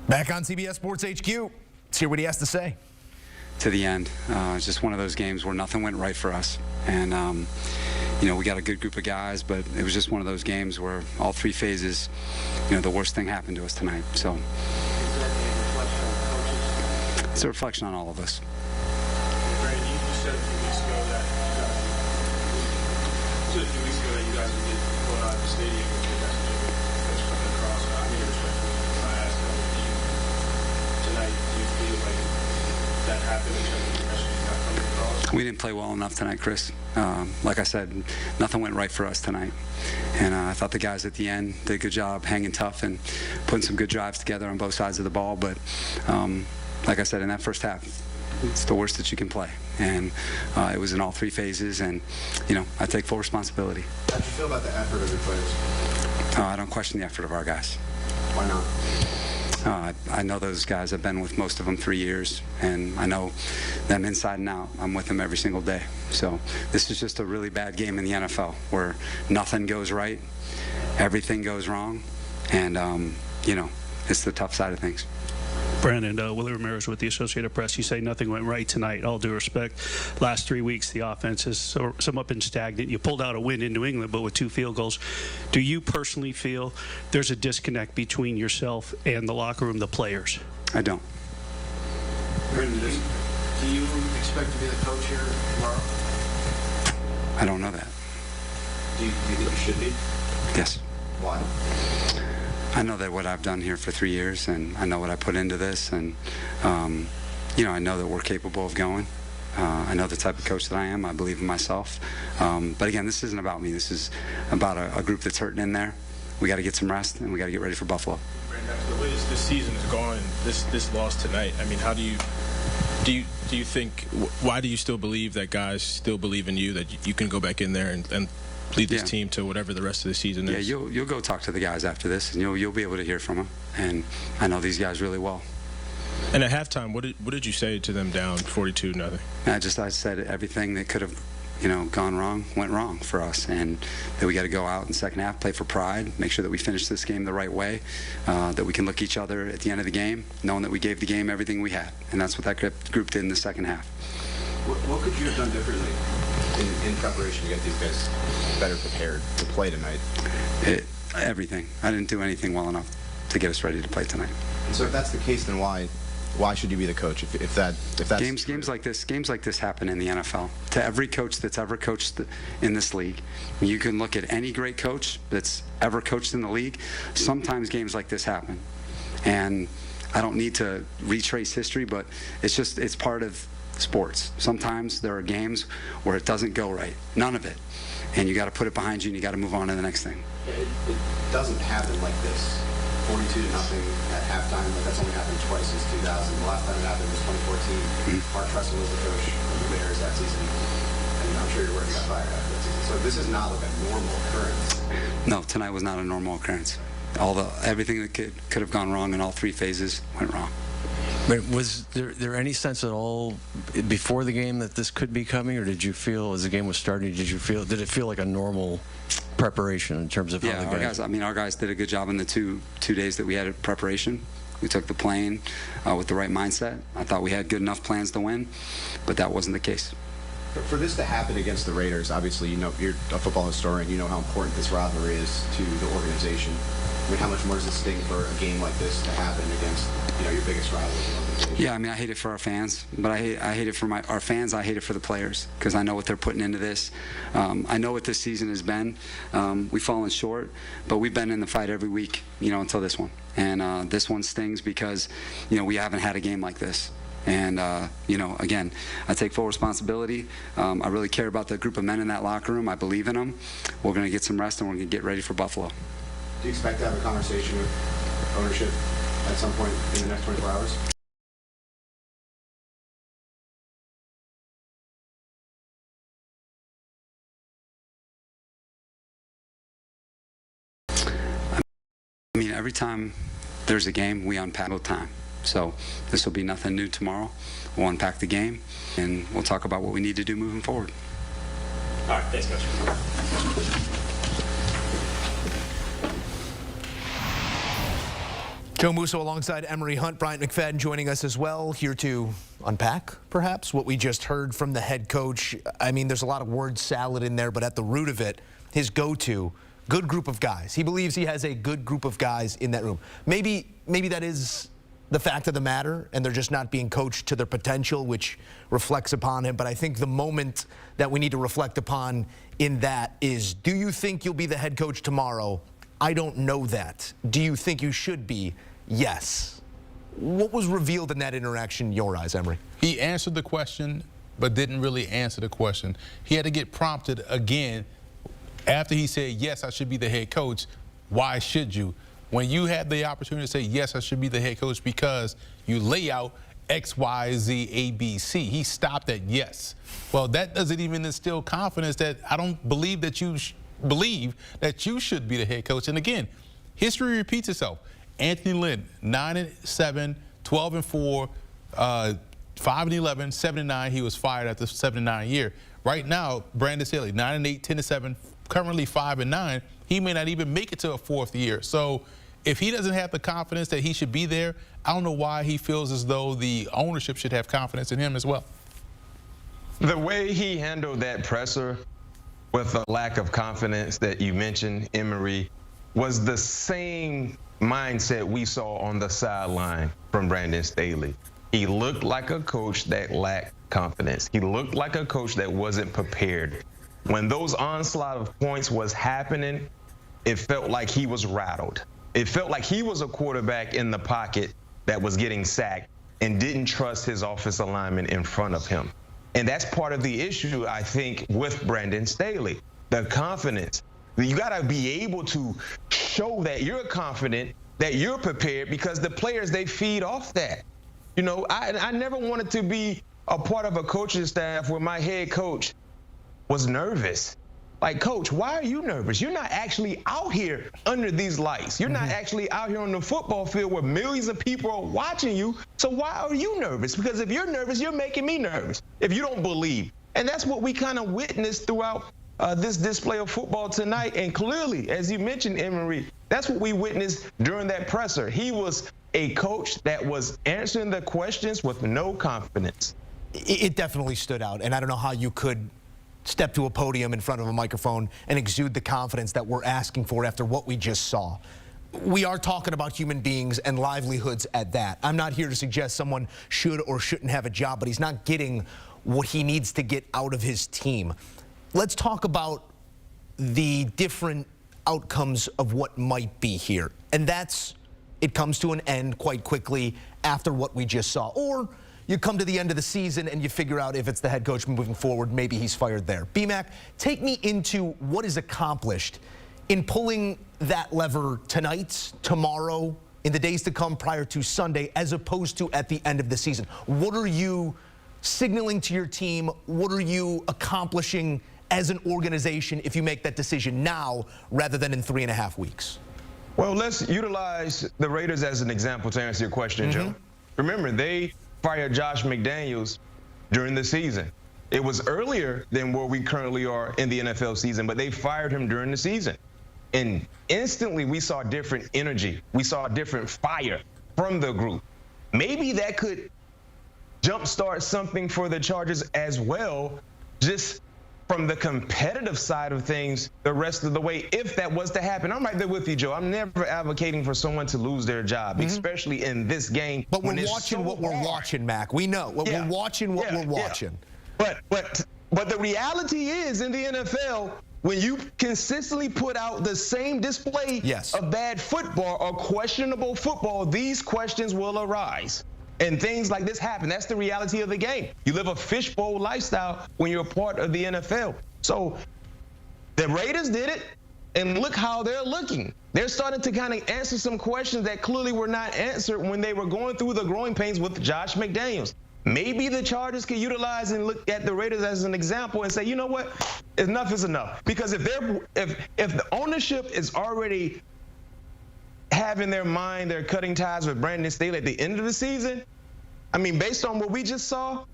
Back on CBS Sports HQ. Let's hear what he has to say. To the end. It's just one of those games where nothing went right for us. And, we got a good group of guys, but it was just one of those games where all three phases, the worst thing happened to us tonight. So it's a reflection on all of us. Brandon, you said a few weeks ago that you guys would get pulled out of the stadium and get that that's coming across. I mean, respectfully, I asked that with you tonight. Do you feel like that happened in terms of the message not coming across? We didn't play well enough tonight, Chris. Like I said, nothing went right for us tonight. And I thought the guys at the end did a good job hanging tough and putting some good drives together on both sides of the ball. But like I said, in that first half, it's the worst that you can play. And it was in all three phases. And, I take full responsibility. How did you feel about the effort of your players? I don't question the effort of our guys. Why not? I know those guys. I've been with most of them 3 years, and I know them inside and out. I'm with them every single day. So this is just a really bad game in the NFL where nothing goes right, everything goes wrong, and, it's the tough side of things. Brandon, Willie Ramirez with the Associated Press. You say nothing went right tonight. All due respect, last 3 weeks the offense has somewhat been stagnant. You pulled out a win in New England, but with 2 field goals. Do you personally feel there's a disconnect between yourself and the locker room, the players? I don't. Brandon, do you expect to be the coach here tomorrow? I don't know that. Do you think you should be? Yes. Why? I know that what I've done here for 3 years, and I know what I put into this, and I know that we're capable of going. I know the type of coach that I am. I believe in myself. But again, this isn't about me. This is about a group that's hurting in there. We got to get some rest, and we got to get ready for Buffalo. Brandon, the way this season is going, this loss tonight. I mean, how do you think? Why do you still believe that guys still believe in you, that you can go back in there and lead this team to whatever the rest of the season is? Yeah, you'll go talk to the guys after this, and you'll be able to hear from them. And I know these guys really well. And at halftime, what did you say to them down 42-0? I said everything that could have, gone wrong went wrong for us, and that we got to go out in the second half, play for pride, make sure that we finish this game the right way, that we can look each other at the end of the game, knowing that we gave the game everything we had, and that's what that group did in the second half. What could you have done differently in preparation to get these guys better prepared to play tonight? Everything. I didn't do anything well enough to get us ready to play tonight. And so if that's the case, then why should you be the coach? If that's games like this happen in the NFL. To every coach that's ever coached in this league, you can look at any great coach that's ever coached in the league. Sometimes games like this happen, and I don't need to retrace history, but it's part of sports. Sometimes there are games where it doesn't go right, none of it, and you got to put it behind you and you got to move on to the next thing. It doesn't happen like this. 42-0 at halftime. That's only happened twice since 2000. The last time it happened was 2014. Mark Tressel was the coach of the Bears that season, and I'm sure your work got fired after that season. So this is not like a normal occurrence. No, tonight was not a normal occurrence. Everything that could have gone wrong in all three phases went wrong. Was there any sense at all before the game that this could be coming, or did you feel as the game was starting? Did it feel like a normal preparation in terms of how the guys? Our guys did a good job in the two days that we had preparation. We took the plane with the right mindset. I thought we had good enough plans to win, but that wasn't the case. For this to happen against the Raiders, obviously, you're a football historian. You know how important this rivalry is to the organization. I mean, how much more does it sting for a game like this to happen against, your biggest rival in the organization? Yeah, I hate it for our fans, but I hate it for our fans. I hate it for the players because I know what they're putting into this. I know what this season has been. We've fallen short, but we've been in the fight every week, until this one. And this one stings because, we haven't had a game like this. And, again, I take full responsibility. I really care about the group of men in that locker room. I believe in them. We're going to get some rest, and we're going to get ready for Buffalo. Do you expect to have a conversation with ownership at some point in the next 24 hours? Every time there's a game, we unpack the time. So this will be nothing new tomorrow. We'll unpack the game, and we'll talk about what we need to do moving forward. All right, thanks, Coach. Joe Musso alongside Emery Hunt, Bryant McFadden joining us as well, here to unpack, perhaps, what we just heard from the head coach. I mean, there's a lot of word salad in there, but at the root of it, his go-to, good group of guys. He believes he has a good group of guys in that room. Maybe that is the fact of the matter, and they're just not being coached to their potential, which reflects upon him. But I think the moment that we need to reflect upon in that is, do you think you'll be the head coach tomorrow? I don't know that. Do you think you should be? Yes. What was revealed in that interaction in your eyes, Emery? He answered the question, but didn't really answer the question. He had to get prompted again after he said, yes, I should be the head coach. Why should you? When you had the opportunity to say, yes, I should be the head coach because you lay out X, Y, Z, A, B, C. He stopped at yes. Well, that doesn't even instill confidence that I don't believe that you believe that you should be the head coach. And again, history repeats itself. Anthony Lynn, 9-7, 12-4, 5-11, 7-9. He was fired after 7-9 year. Right now, Brandon Staley, 9-8, 10-7, currently 5-9. He may not even make it to a fourth year. So if he doesn't have the confidence that he should be there, I don't know why he feels as though the ownership should have confidence in him as well. The way he handled that presser with a lack of confidence that you mentioned, Emery, was the same mindset we saw on the sideline from Brandon Staley. He looked like a coach that lacked confidence. He looked like a coach that wasn't prepared. When those onslaught of points was happening, it felt like he was rattled. It felt like he was a quarterback in the pocket that was getting sacked and didn't trust his offensive lineman in front of him. And that's part of the issue, I think, with Brandon Staley, the confidence. You got to be able to show that you're confident, that you're prepared, because the players, they feed off that. You know, I never wanted to be a part of a coaching staff where my head coach was nervous. Like, coach, why are you nervous? You're not actually out here under these lights. You're not actually out here on the football field where millions of people are watching you. So why are you nervous? Because if you're nervous, you're making me nervous if you don't believe. And that's what we kind of witnessed throughout this display of football tonight. And clearly, as you mentioned, Emery, that's what we witnessed during that presser. He was a coach that was answering the questions with no confidence. It definitely stood out, and I don't know how you could step to a podium in front of a microphone and exude the confidence that we're asking for after what we just saw. We are talking about human beings and livelihoods at that. I'm not here to suggest someone should or shouldn't have a job, but he's not getting what he needs to get out of his team. Let's talk about the different outcomes of what might be here. And that's, it comes to an end quite quickly after what we just saw. Or you come to the end of the season and you figure out if it's the head coach moving forward, maybe he's fired there. BMAC, take me into what is accomplished in pulling that lever tonight, tomorrow, in the days to come prior to Sunday, as opposed to at the end of the season. What are you signaling to your team? What are you accomplishing as an organization if you make that decision now rather than in 3.5 weeks? Well, let's utilize the Raiders as an example to answer your question, Joe. Remember, they fired Josh McDaniels during the season. It was earlier than where we currently are in the NFL season, but they fired him during the season. And instantly we saw different energy. We saw different fire from the group. Maybe that could jumpstart something for the Chargers as well, just from the competitive side of things the rest of the way, if that was to happen. I'm right there with you, Joe. I'm never advocating for someone to lose their job, especially in this game. But we're watching what we're watching, Mac. We know. We're watching what we're watching. But the reality is, in the NFL, when you consistently put out the same display of bad football or questionable football, these questions will arise. And things like this happen. That's the reality of the game. You live a fishbowl lifestyle when you're a part of the NFL. So the Raiders did it, and look how they're looking. They're starting to kind of answer some questions that clearly were not answered when they were going through the growing pains with Josh McDaniels. Maybe the Chargers can utilize and look at the Raiders as an example and say, you know what, enough is enough. Because if the ownership is already having their mind, they're cutting ties with Brandon Staley at the end of the season, I mean, based on what we just saw,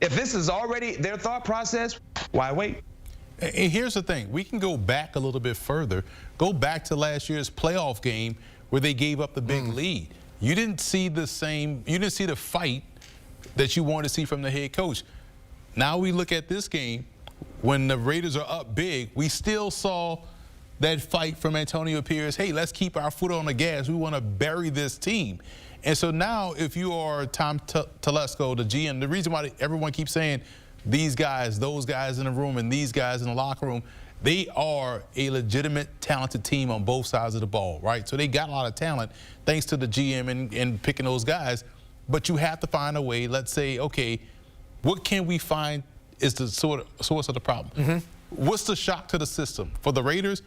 if this is already their thought process, why wait? And here's the thing. We can go back a little bit further. Go back to last year's playoff game where they gave up the big lead. you didn't see the fight that you wanted to see from the head coach. Now we look at this game, when the Raiders are up big, we still saw that fight from Antonio Pierce. Hey, let's keep our foot on the gas. We want to bury this team. And so now if you are Tom Telesco, the GM, the reason why everyone keeps saying these guys, those guys in the room, and these guys in the locker room, they are a legitimate, talented team on both sides of the ball, right? So they got a lot of talent thanks to the GM and picking those guys. But you have to find a way, let's say, okay, what can we find is the source of the problem? What's the shock to the system? For the Raiders,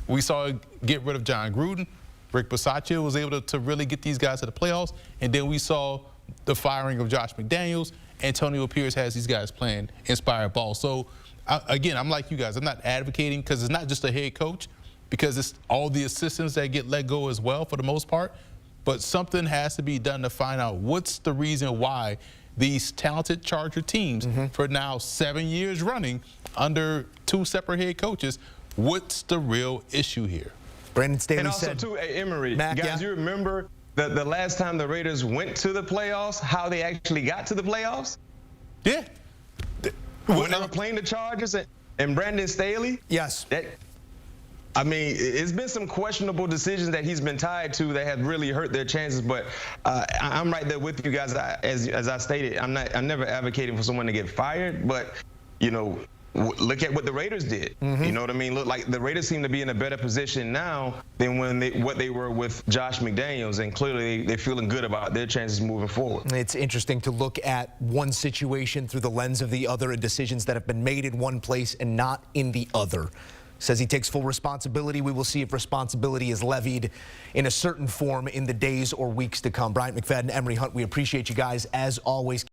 we saw get rid of John Gruden. Rick Bisaccia was able to really get these guys to the playoffs. And then we saw the firing of Josh McDaniels. Antonio Pierce has these guys playing inspired ball. So, again, I'm like you guys. I'm not advocating because it's not just the head coach, because it's all the assistants that get let go as well for the most part. But something has to be done to find out what's the reason why these talented Charger teams, for now 7 years running under 2 separate head coaches, what's the real issue here? Brandon Staley and also said, too, Emery, Mac, guys, you remember the last time the Raiders went to the playoffs, how they actually got to the playoffs? Yeah. When they were playing the Chargers and Brandon Staley? Yes. I mean, it's been some questionable decisions that he's been tied to that have really hurt their chances. But I'm right there with you guys. As I stated, I'm never advocating for someone to get fired. But you know, look at what the Raiders did. You know what I mean? Look, like the Raiders seem to be in a better position now than what they were with Josh McDaniels, and clearly they're feeling good about their chances moving forward. It's interesting to look at one situation through the lens of the other, and decisions that have been made in one place and not in the other. Says he takes full responsibility. We will see if responsibility is levied in a certain form in the days or weeks to come. Bryant McFadden, Emery Hunt, we appreciate you guys as always.